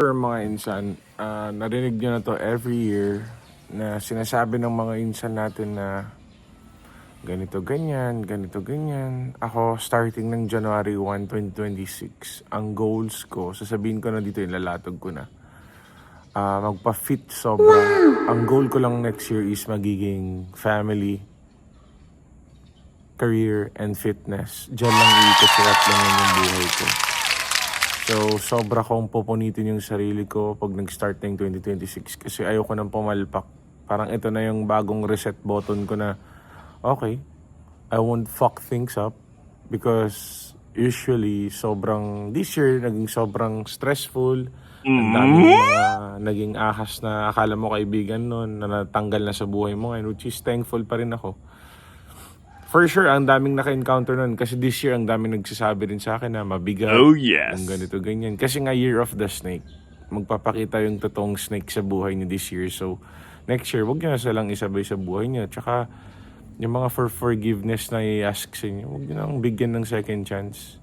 For mga insan, narinig nyo na to every year na sinasabi ng mga insan natin na ganito ganyan, ganito ganyan. Ako, starting ng January 1, 2026, ang goals ko, sasabihin ko na dito, ilalatag ko na. Magpa-fit sobra. Ang goal ko lang next year is magiging family, career, and fitness. Diyan lang iikot-sirat lang yun yung buhay ko. So, sobra kong pupunitin yung sarili ko pag nag-start na yung 2026 kasi ayoko nang pumalpak. Parang ito na yung bagong reset button ko na, okay, I won't fuck things up because usually this year naging sobrang stressful. Ang daming mga naging ahas na akala mo kaibigan nun na natanggal na sa buhay mo ngayon, which is thankful pa rin ako. For sure, ang daming naka-encounter nun. Kasi this year, ang daming nagsasabi rin sa akin na mabigat. Oh, yes. Yung ganito, ganyan. Kasi nga, Year of the Snake. Magpapakita yung totoong snake sa buhay niyo this year. So, next year, wag niyo na silang isabay sa buhay niyo. Tsaka, yung mga forgiveness na i-ask sa inyo, wag niyo nang bigyan ng second chance.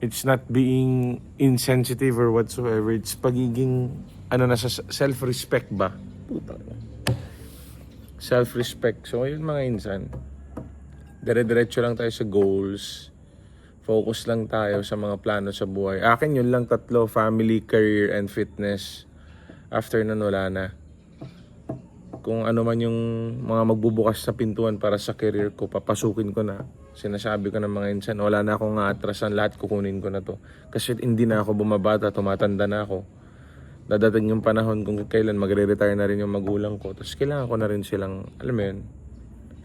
It's not being insensitive or whatsoever. It's pagiging, nasa self-respect ba? Puta. Self-respect. So, yun mga insan. Dire-diretso lang tayo sa goals. Focus lang tayo sa mga plano sa buhay. Akin yun lang tatlo, family, career, and fitness. After nun, wala na. Kung ano man yung mga magbubukas na pintuan para sa career ko, papasukin ko na. Sinasabi ko ng mga insan, wala na akong atrasan, lahat kukunin ko na to. Kasi hindi na ako bumabata, tumatanda na ako. Dadating yung panahon kung kailan magre-retire na rin yung magulang ko. Tapos kailangan ko na rin silang, alam mo yun,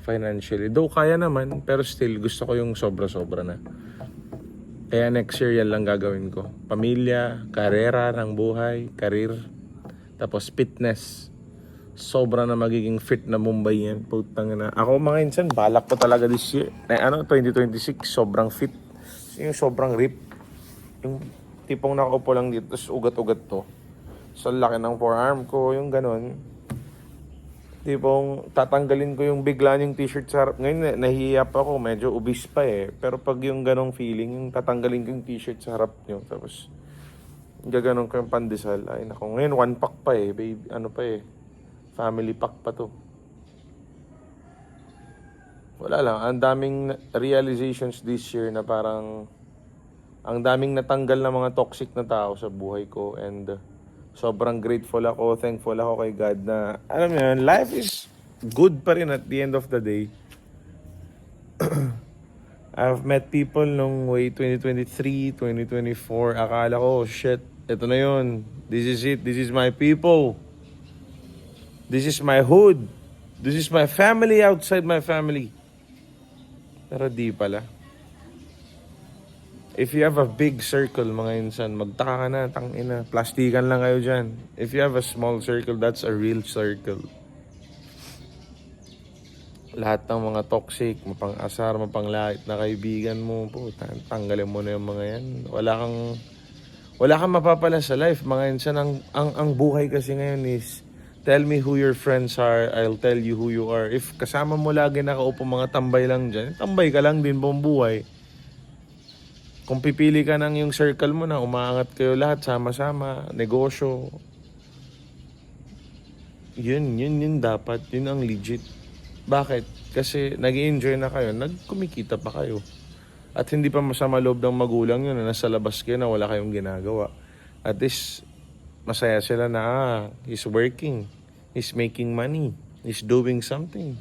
financially. Though kaya naman, pero still gusto ko yung sobra-sobra na. Kaya next year yan lang gagawin ko. Pamilya, karera ng buhay, career, tapos fitness. Sobra na magiging fit na Mumbai yan. Putang na. Ako mga insan, balak ko talaga this year. 2026, sobrang fit. Yung sobrang rip. Yung tipong nakaupo lang dito, tapos ugat-ugat to. So laki ng forearm ko, yung ganun. Tipong tatanggalin ko yung bigla yung t-shirt sa harap. Ngayon, nahihiya pa ako. Medyo obese pa eh. Pero pag yung ganong feeling, yung tatanggalin ko yung t-shirt sa harap nyo. Tapos, gaganon ko yung pandesal. Ay, nako. Ngayon, one pack pa eh. Baby, family pack pa to. Wala lang. Ang daming realizations this year na parang ang daming natanggal na mga toxic na tao sa buhay ko. And sobrang grateful ako, thankful ako kay God na, alam mo yun, life is good pa rin at the end of the day. I've met people nung way 2023, 2024, akala ko, shit, ito na yun. This is it, this is my people. This is my hood. This is my family outside my family. Pero di pala. If you have a big circle, mga insan, magtaka ka na, tangina. Plastikan lang kayo dyan. If you have a small circle, that's a real circle. Lahat ng mga toxic, mapang-asar, mapanglait na kaibigan mo, puta, tanggalin mo na yung mga yan. Wala kang mapapala sa life, mga insan. Ang buhay kasi ngayon is, tell me who your friends are, I'll tell you who you are. If kasama mo lagi nakaupo mga tambay lang dyan, tambay ka lang din buong buhay. Kung pipili ka ng yung circle mo na umaangat kayo lahat sama-sama, negosyo, yun dapat, yun ang legit. Bakit? Kasi nag-i-enjoy na kayo, nagkumikita pa kayo. At hindi pa masama loob ng magulang yun na nasa labas kayo na wala kayong ginagawa. At least, masaya sila na he's working, he's making money, he's doing something.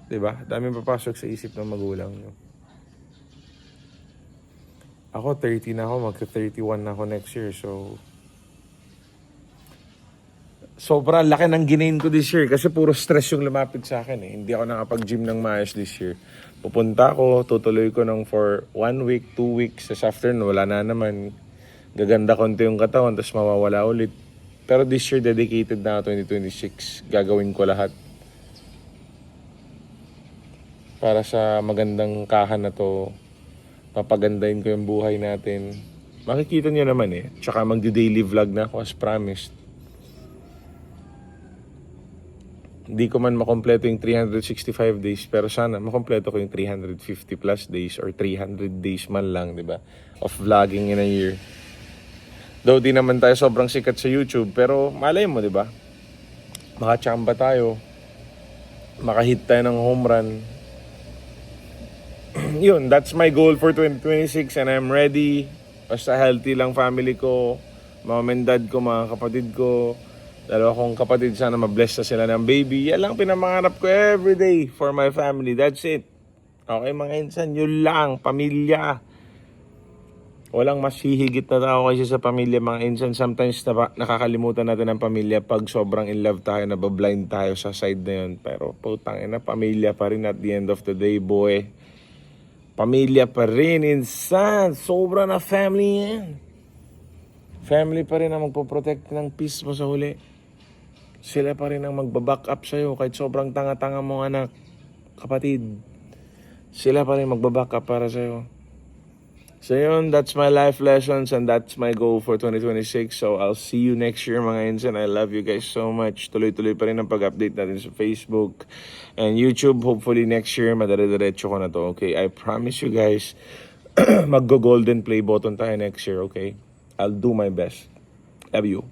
Diba? Dami papasok sa isip ng magulang nyo. Ako, 30 na ako. Magka-31 na ako next year. So, sobra laki ng ginain ko this year kasi puro stress yung lumapit sa akin eh. Hindi ako nakapag-gym ng maayos this year. Pupunta ako, tutuloy ko ng for 1 week, 2 weeks. Sa afternoon, wala na naman. Gaganda konti yung katawan, tapos mawawala ulit. Pero this year, dedicated na ako 2026. Gagawin ko lahat. Para sa magandang kahan na to, papagandahin ko yung buhay natin. Makikita nyo naman eh. Tsaka magdi-daily vlog na ako as promised. Hindi ko man makompleto yung 365 days, pero sana makompleto ko yung 350 plus days or 300 days man lang, di ba? Of vlogging in a year. Though di naman tayo sobrang sikat sa YouTube, pero malay mo, di ba? Makachamba tayo. Makahit tayo ng home run. Yun, that's my goal for 2026 and I'm ready. Basta healthy lang family ko, mom and dad ko, mga kapatid ko. Dalawa kong kapatid, sana mabless na sila ng baby. Yan lang pinamangarap ko everyday for my family. That's it. Okay mga insan, yun lang, pamilya. Walang mas hihigit na tao kaysa sa pamilya mga insan. Sometimes nakakalimutan natin ang pamilya pag sobrang in love tayo, nabablind tayo sa side na yun. Pero putang ina, pamilya pa rin at the end of the day, boy. Pamilya pa rin, insan. Sobra na family yan. Family pa rin ang magpoprotect ng peace mo sa huli. Sila pa rin ang magbaback up sa'yo kahit sobrang tanga-tanga mong anak, kapatid. Sila pa rin magbaback up para sa'yo. So yun, that's my life lessons and that's my goal for 2026. So I'll see you next year mga insan. I love you guys so much. Tuloy-tuloy pa rin ang pag-update natin sa Facebook and YouTube. Hopefully next year, madare-diretso ko na to. Okay, I promise you guys, mag-golden play button tayo next year, okay? I'll do my best. Love you.